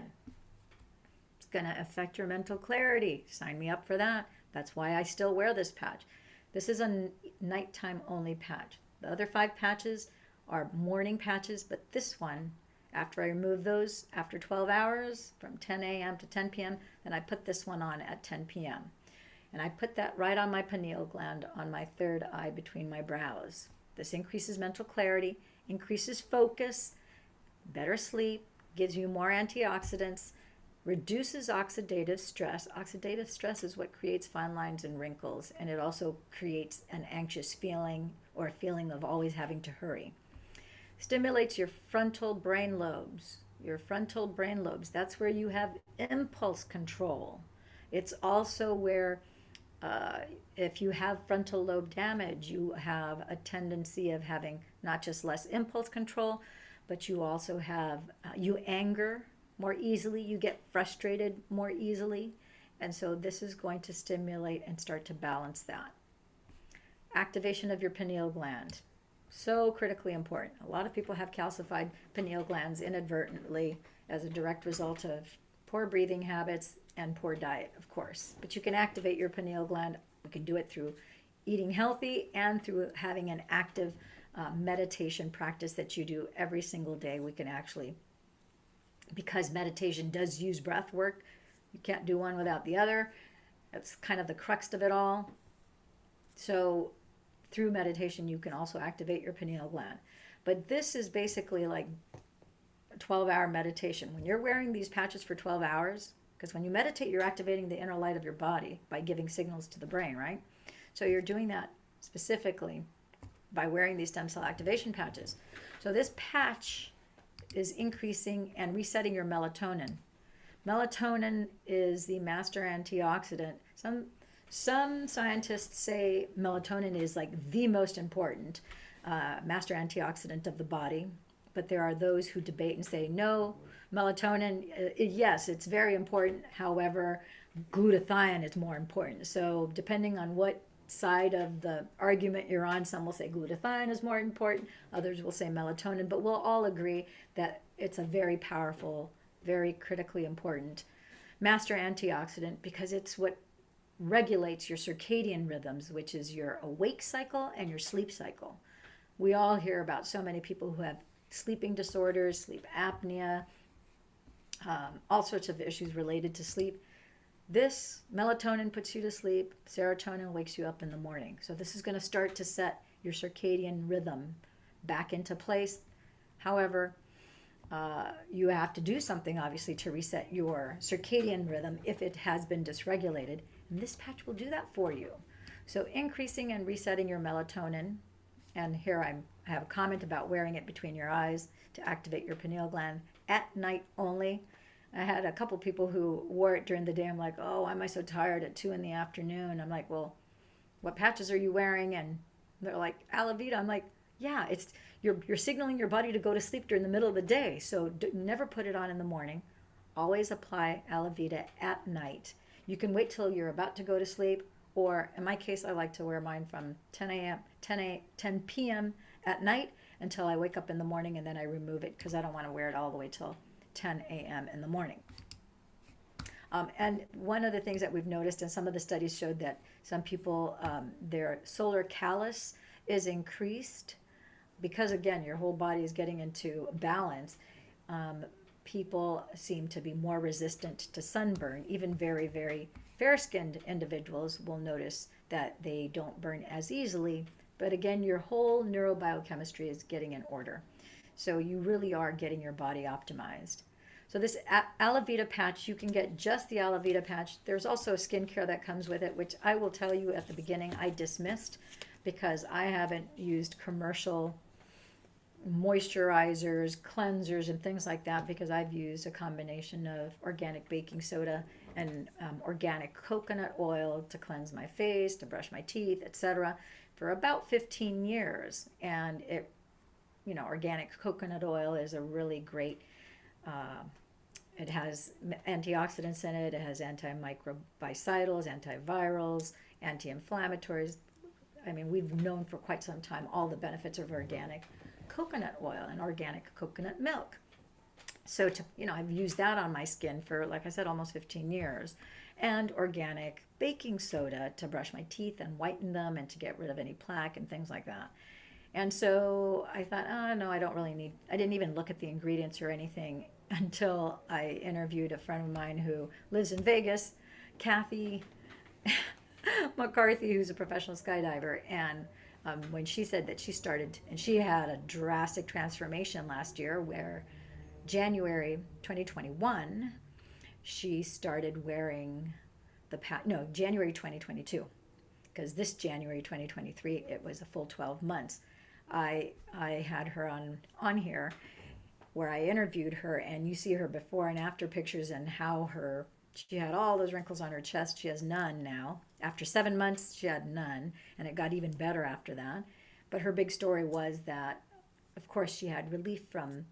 It's going to affect your mental clarity. Sign me up for that. That's why I still wear this patch. This is a nighttime only patch. The other 5 patches are morning patches, but this one, after I remove those after 12 hours from 10 a.m. to 10 p.m., then I put this one on at 10 p.m. And I put that right on my pineal gland on my third eye between my brows. This increases mental clarity, increases focus, better sleep, gives you more antioxidants, reduces oxidative stress. Oxidative stress is what creates fine lines and wrinkles, and it also creates an anxious feeling or a feeling of always having to hurry. Stimulates your frontal brain lobes. Your frontal brain lobes, that's where you have impulse control. It's also where if you have frontal lobe damage, you have a tendency of having not just less impulse control, but you also have, you anger more easily, you get frustrated more easily. And so this is going to stimulate and start to balance that. Activation of your pineal gland. So critically important. A lot of people have calcified pineal glands inadvertently as a direct result of poor breathing habits and poor diet, of course. But you can activate your pineal gland. We can do it through eating healthy and through having an active meditation practice that you do every single day. We can actually, because meditation does use breath work, you can't do one without the other. That's kind of the crux of it all. So through meditation, you can also activate your pineal gland. But this is basically like a 12-hour meditation. When you're wearing these patches for 12 hours, because when you meditate, you're activating the inner light of your body by giving signals to the brain, right? So you're doing that specifically by wearing these stem cell activation patches. So this patch is increasing and resetting your melatonin. Melatonin is the master antioxidant. Some scientists say melatonin is like the most important master antioxidant of the body, but there are those who debate and say no, melatonin, yes, it's very important. However, glutathione is more important. So depending on what side of the argument you're on, some will say glutathione is more important, others will say melatonin, but we'll all agree that it's a very powerful, very critically important master antioxidant because it's what regulates your circadian rhythms, which is your awake cycle and your sleep cycle. We all hear about so many people who have sleeping disorders, sleep apnea, all sorts of issues related to sleep. This melatonin puts you to sleep, serotonin wakes you up in the morning. So this is going to start to set your circadian rhythm back into place. However, you have to do something, obviously, to reset your circadian rhythm if it has been dysregulated. And this patch will do that for you. So increasing and resetting your melatonin. And here I have a comment about wearing it between your eyes to activate your pineal gland at night only. I had a couple people who wore it during the day. I'm like, oh, why am I so tired at 2 in the afternoon? I'm like, well, what patches are you wearing? And they're like, Alavita. I'm like, yeah, it's you're signaling your body to go to sleep during the middle of the day. So never put it on in the morning. Always apply Alavita at night. You can wait till you're about to go to sleep, or in my case, I like to wear mine from 10 p.m. at night until I wake up in the morning, and then I remove it because I don't want to wear it all the way till 10 a.m. in the morning. And one of the things that we've noticed, and some of the studies showed that some people, their solar callus is increased because, again, your whole body is getting into balance. People seem to be more resistant to sunburn. Even very, very fair-skinned individuals will notice that they don't burn as easily. But again, your whole neurobiochemistry is getting in order. So you really are getting your body optimized. So this Alavita patch, you can get just the Alavita patch. There's also a skincare that comes with it, which I will tell you at the beginning I dismissed because I haven't used commercial moisturizers, cleansers, and things like that because I've used a combination of organic baking soda and organic coconut oil to cleanse my face, to brush my teeth, etc. for about 15 years. And it, organic coconut oil is a really great, it has antioxidants in it, it has antimicrobicidals, antivirals, anti-inflammatories. I mean, we've known for quite some time all the benefits of organic coconut oil and organic coconut milk. So I've used that on my skin for, like I said, almost 15 years. And organic baking soda to brush my teeth and whiten them and to get rid of any plaque and things like that. And so I thought, oh, no, I don't really need, I didn't even look at the ingredients or anything until I interviewed a friend of mine who lives in Vegas, Kathy McCarthy, who's a professional skydiver. And when she said that she started, and she had a drastic transformation last year where January 2021, she started wearing January 2022, because this January 2023, it was a full 12 months. I had her on here where I interviewed her, and you see her before and after pictures and how she had all those wrinkles on her chest. She has none now. After 7 months, she had none, and it got even better after that. But her big story was that, of course, she had relief from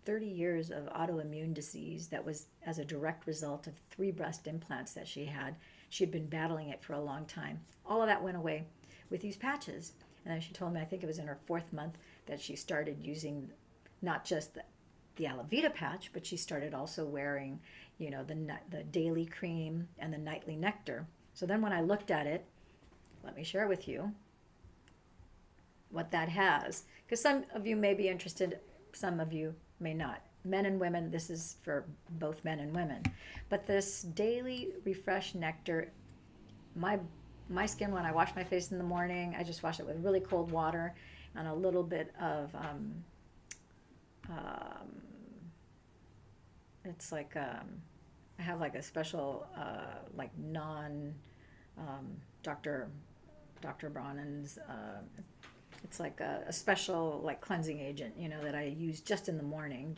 30 years of autoimmune disease that was as a direct result of 3 breast implants that she had. She had been battling it for a long time. All of that went away with these patches. And then she told me, I think it was in her 4th month, that she started using not just the Alavita patch, but she started also wearing, the daily cream and the nightly nectar. So then when I looked at it, let me share with you what that has. Because some of you may be interested, some of you may not. Men and women, this is for both men and women. But this daily refresh nectar, my skin, when I wash my face in the morning, I just wash it with really cold water and a little bit of, it's like, I have like a special, like Dr. Brannan's, it's like a special like cleansing agent, that I use just in the morning,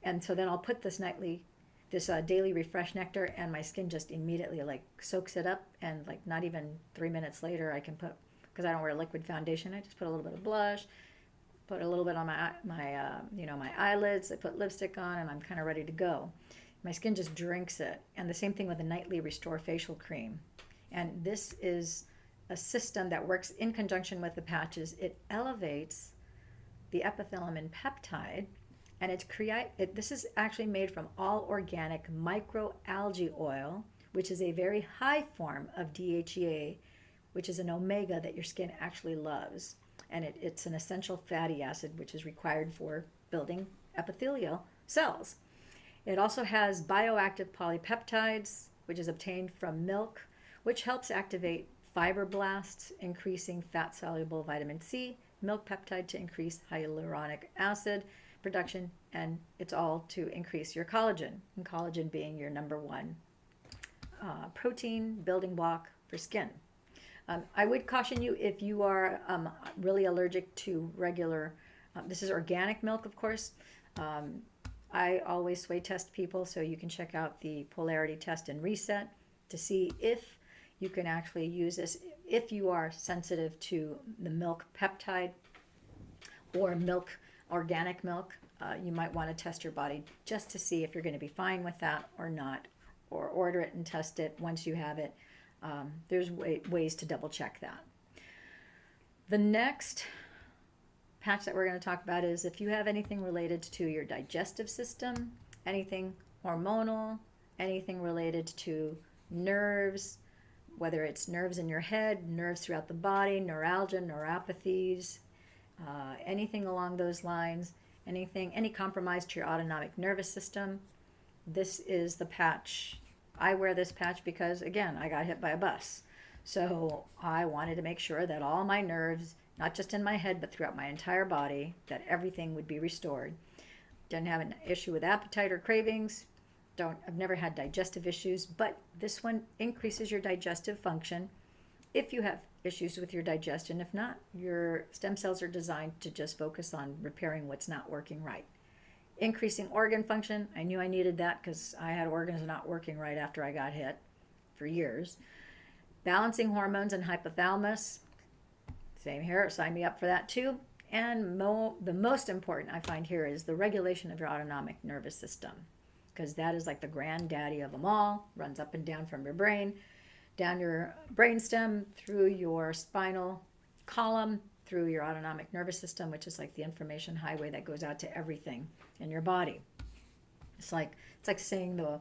and so then I'll put this daily refresh nectar, and my skin just immediately like soaks it up, and like not even 3 minutes later I can put, because I don't wear liquid foundation, I just put a little bit of blush, put a little bit on my eyelids, I put lipstick on, and I'm kind of ready to go. My skin just drinks it. And the same thing with the nightly Restore facial cream. And this is a system that works in conjunction with the patches. It elevates the epithelium peptide, and this is actually made from all organic microalgae oil, which is a very high form of DHEA, which is an omega that your skin actually loves. And it's an essential fatty acid, which is required for building epithelial cells. It also has bioactive polypeptides, which is obtained from milk, which helps activate fibroblasts, increasing fat-soluble vitamin C, milk peptide to increase hyaluronic acid, production, and it's all to increase your collagen, and collagen being your number one protein building block for skin. I would caution you if you are really allergic to regular, this is organic milk, of course. I always sway test people, so you can check out the polarity test and reset to see if you can actually use this. If you are sensitive to the milk peptide or milk, organic milk, you might want to test your body just to see if you're going to be fine with that or not, or order it and test it once you have it. There's ways to double check that. The next patch that we're going to talk about is if you have anything related to your digestive system, anything hormonal, anything related to nerves, whether it's nerves in your head, nerves throughout the body, neuralgia, neuropathies, anything along those lines, any compromise to your autonomic nervous system, this is the patch. I wear this patch because, again, I got hit by a bus. So I wanted to make sure that all my nerves, not just in my head, but throughout my entire body, that everything would be restored. Didn't have an issue with appetite or cravings. I've never had digestive issues, but this one increases your digestive function if you have issues with your digestion. If not, your stem cells are designed to just focus on repairing what's not working right. Increasing organ function. I knew I needed that because I had organs not working right after I got hit for years. Balancing hormones and hypothalamus. Same here, sign me up for that too. And the most important I find here is the regulation of your autonomic nervous system, because that is like the granddaddy of them all. Runs up and down from your brain, down your brainstem, through your spinal column, through your autonomic nervous system, which is like the information highway that goes out to everything in your body. It's like saying the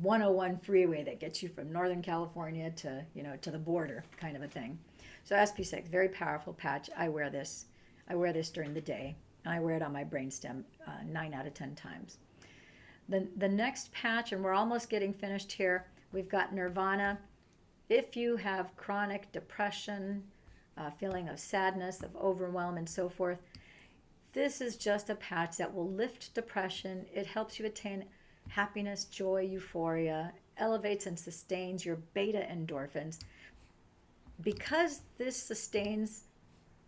101 freeway that gets you from Northern California to the border, kind of a thing. So SP6, very powerful patch. I wear this during the day, and I wear it on my brainstem 9 out of 10 times. The next patch, and we're almost getting finished here, we've got Nirvana. If you have chronic depression, feeling of sadness, of overwhelm, and so forth, this is just a patch that will lift depression. It helps you attain happiness, joy, euphoria, elevates and sustains your beta endorphins. Because this sustains,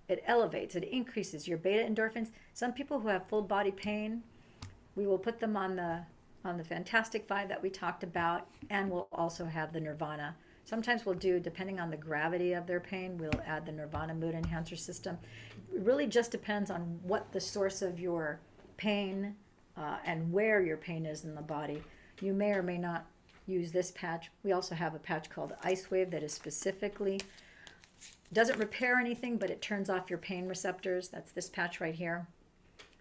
it elevates, it increases your beta endorphins. Some people who have full body pain, we will put them on the Fantastic Five that we talked about, and we'll also have the Nirvana. Sometimes we'll do, depending on the gravity of their pain, we'll add the Nirvana Mood Enhancer System. It really just depends on what the source of your pain and where your pain is in the body. You may or may not use this patch. We also have a patch called Ice Wave that is specifically, doesn't repair anything, but it turns off your pain receptors. That's this patch right here.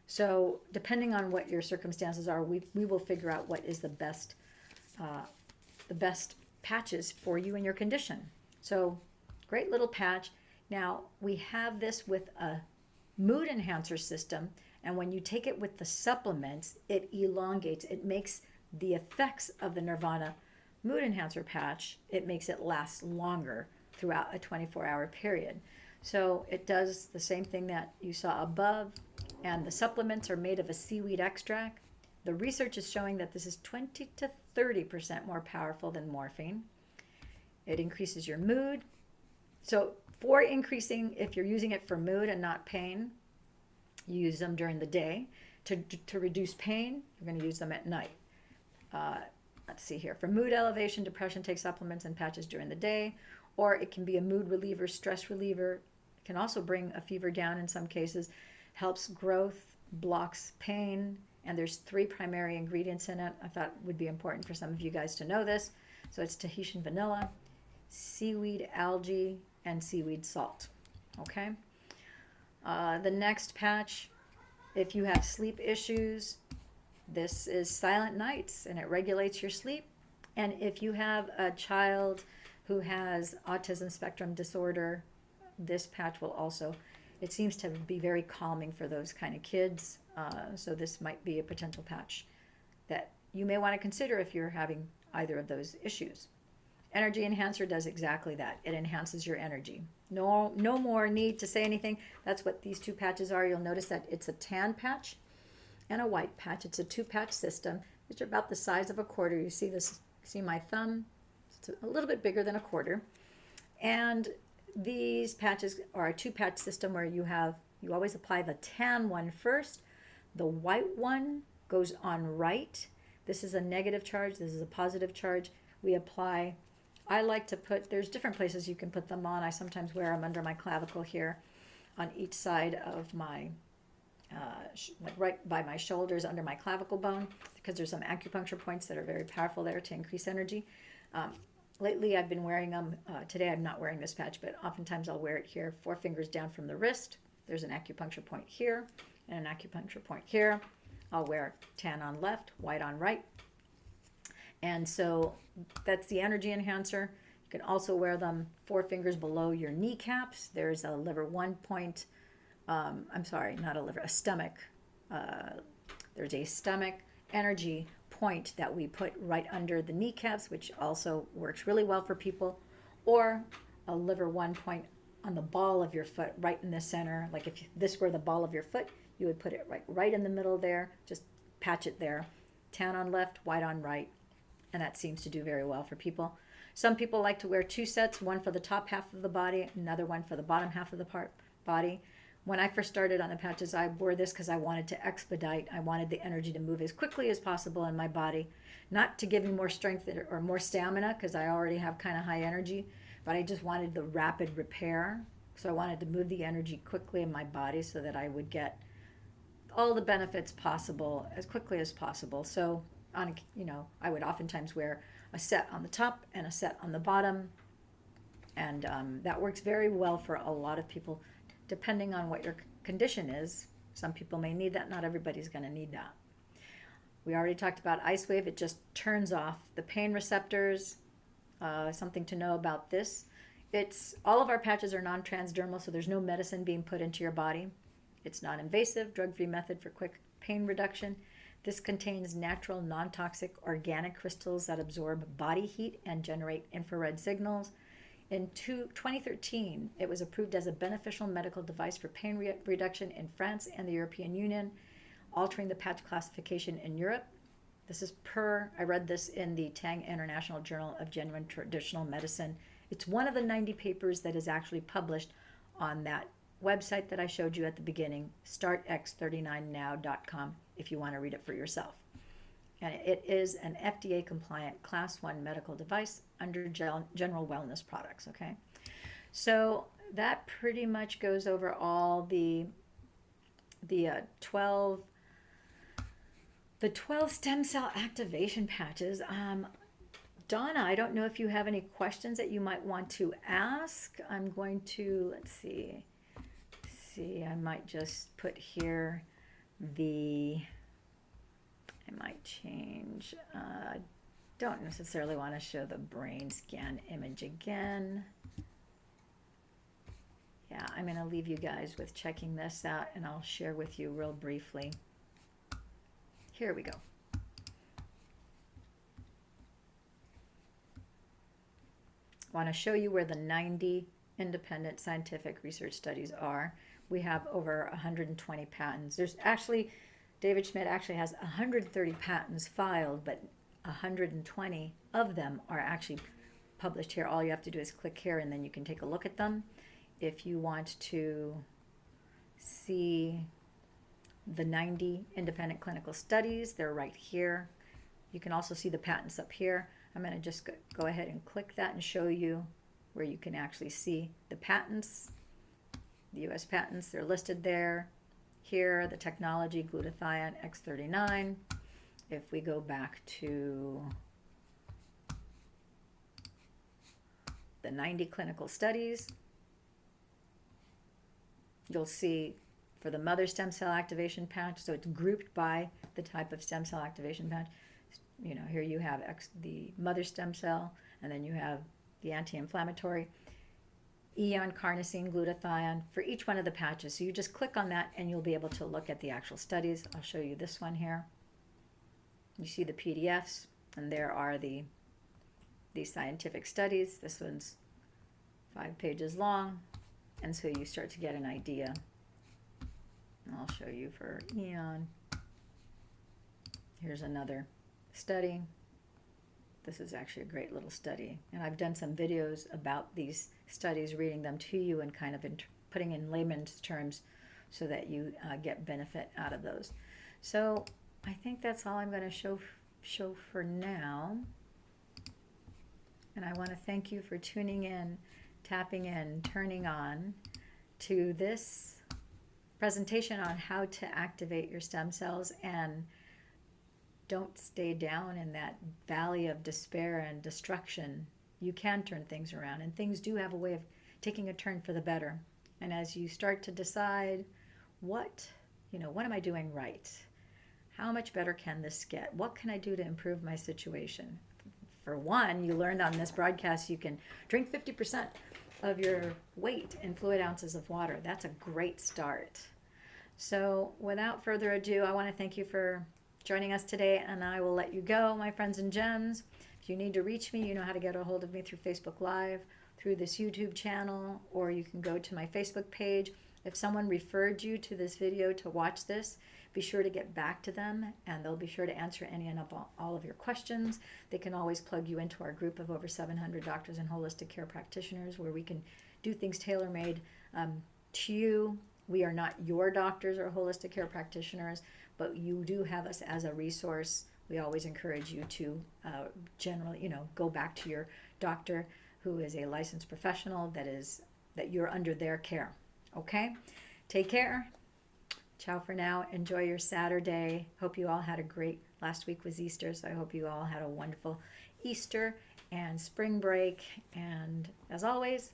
So depending on what your circumstances are, we will figure out what is the best patches for you and your condition. So great little patch. Now we have this with a mood enhancer system, and when you take it with the supplements, it elongates, it makes the effects of the Nirvana mood enhancer patch, it makes it last longer throughout a 24-hour period. So it does the same thing that you saw above, and the supplements are made of a seaweed extract. The research is showing that this is 20 to 30% more powerful than morphine. It increases your mood. So for increasing, if you're using it for mood and not pain, you use them during the day. To reduce pain, you're going to use them at night. Let's see here. For mood elevation, depression, take supplements and patches during the day. Or it can be a mood reliever, stress reliever. It can also bring a fever down in some cases. Helps growth, blocks pain, and there's 3 primary ingredients in it. I thought it would be important for some of you guys to know this. So it's Tahitian vanilla, seaweed algae, and seaweed salt. Okay? The next patch, if you have sleep issues, this is Silent Nights, and it regulates your sleep. And if you have a child who has autism spectrum disorder, this patch will also, it seems to be very calming for those kind of kids. So this might be a potential patch that you may want to consider if you're having either of those issues. Energy Enhancer does exactly that. It enhances your energy. No more need to say anything. That's what these 2 patches are. You'll notice that it's a tan patch. and a white patch. It's a 2-patch system. It's about the size of a quarter. You see this, see my thumb? It's a little bit bigger than a quarter. And these patches are a 2-patch system where you always apply the tan one first. The white one goes on right. This is a negative charge. This is a positive charge. We apply, I like to put, there's different places you can put them on. I sometimes wear them under my clavicle here on each side of my, like right by my shoulders under my clavicle bone, because there's some acupuncture points that are very powerful there to increase energy. Lately I've been wearing them. Today I'm not wearing this patch, but oftentimes I'll wear it here, 4 fingers down from the wrist. There's an acupuncture point here and an acupuncture point here. I'll wear tan on left, white on right. And so that's the energy enhancer. You can also wear them 4 fingers below your kneecaps. There's a liver 1 point, I'm sorry, not a liver, a stomach. There's a stomach energy point that we put right under the kneecaps, which also works really well for people, or a liver 1 point on the ball of your foot, right in the center. Like if this were the ball of your foot, you would put it right in the middle there, just patch it there. Tan on left, white on right, and that seems to do very well for people. Some people like to wear 2 sets, one for the top half of the body, another one for the bottom half of the body. When I first started on the patches, I wore this because I wanted to expedite. I wanted the energy to move as quickly as possible in my body, not to give me more strength or more stamina, because I already have kind of high energy, but I just wanted the rapid repair. So I wanted to move the energy quickly in my body so that I would get all the benefits possible as quickly as possible. So I would oftentimes wear a set on the top and a set on the bottom, and that works very well for a lot of people, depending on what your condition is. Some people may need that. Not everybody's going to need that. We already talked about Ice Wave. It just turns off the pain receptors. Something to know about this. All of our patches are non-transdermal, so there's no medicine being put into your body. It's non-invasive, drug-free method for quick pain reduction. This contains natural, non-toxic, organic crystals that absorb body heat and generate infrared signals. In 2013, it was approved as a beneficial medical device for pain reduction in France and the European Union, altering the patch classification in Europe. This is I read this in the Tang International Journal of Genuine Traditional Medicine. It's one of the 90 papers that is actually published on that website that I showed you at the beginning, startx39now.com, if you want to read it for yourself. And it is an FDA-compliant Class 1 medical device under general wellness products, okay? So that pretty much goes over all the 12 stem cell activation patches. Donna, I don't know if you have any questions that you might want to ask. I'm going to, let's see, I might just put here I might change, don't necessarily want to show the brain scan image again. Yeah, I'm going to leave you guys with checking this out, and I'll share with you real briefly. Here we go. I want to show you where the 90 independent scientific research studies are. We have over 120 patents. There's actually, David Schmidt actually has 130 patents filed, but 120 of them are actually published here. All you have to do is click here, and then you can take a look at them. If you want to see the 90 independent clinical studies, they're right here. You can also see the patents up here. I'm going to just go ahead and click that and show you where you can actually see the patents, the U.S. patents. They're listed there. Here, the technology, glutathione X39. If we go back to the 90 clinical studies, you'll see for the mother stem cell activation patch, so it's grouped by the type of stem cell activation patch. You know, here you have the mother stem cell, and then you have the anti-inflammatory, AEON, carnosine, glutathione for each one of the patches. So you just click on that and you'll be able to look at the actual studies. I'll show you this one here. You see the PDFs, and there are the scientific studies. This one's 5 pages long, and so you start to get an idea. And I'll show you for AEON. Here's another study. This is actually a great little study. And I've done some videos about these studies, reading them to you and kind of putting in layman's terms so that you get benefit out of those. So I think that's all I'm going to show for now. And I want to thank you for tuning in, tapping in, turning on to this presentation on how to activate your stem cells. And don't stay down in that valley of despair and destruction. You can turn things around, and things do have a way of taking a turn for the better. And as you start to decide what am I doing right? How much better can this get? What can I do to improve my situation? For one, you learned on this broadcast you can drink 50% of your weight in fluid ounces of water. That's a great start. So without further ado, I want to thank you for joining us today, and I will let you go, my friends and gems. If you need to reach me, you know how to get a hold of me through Facebook Live, through this YouTube channel, or you can go to my Facebook page. If someone referred you to this video to watch this, be sure to get back to them, and they'll be sure to answer any and all of your questions. They can always plug you into our group of over 700 doctors and holistic care practitioners, where we can do things tailor-made to you. We are not your doctors or holistic care practitioners, but you do have us as a resource. We always encourage you to generally, go back to your doctor who is a licensed professional that you're under their care. Okay? Take care. Ciao for now. Enjoy your Saturday. Hope you all had a great, last week was Easter, so I hope you all had a wonderful Easter and spring break. And as always,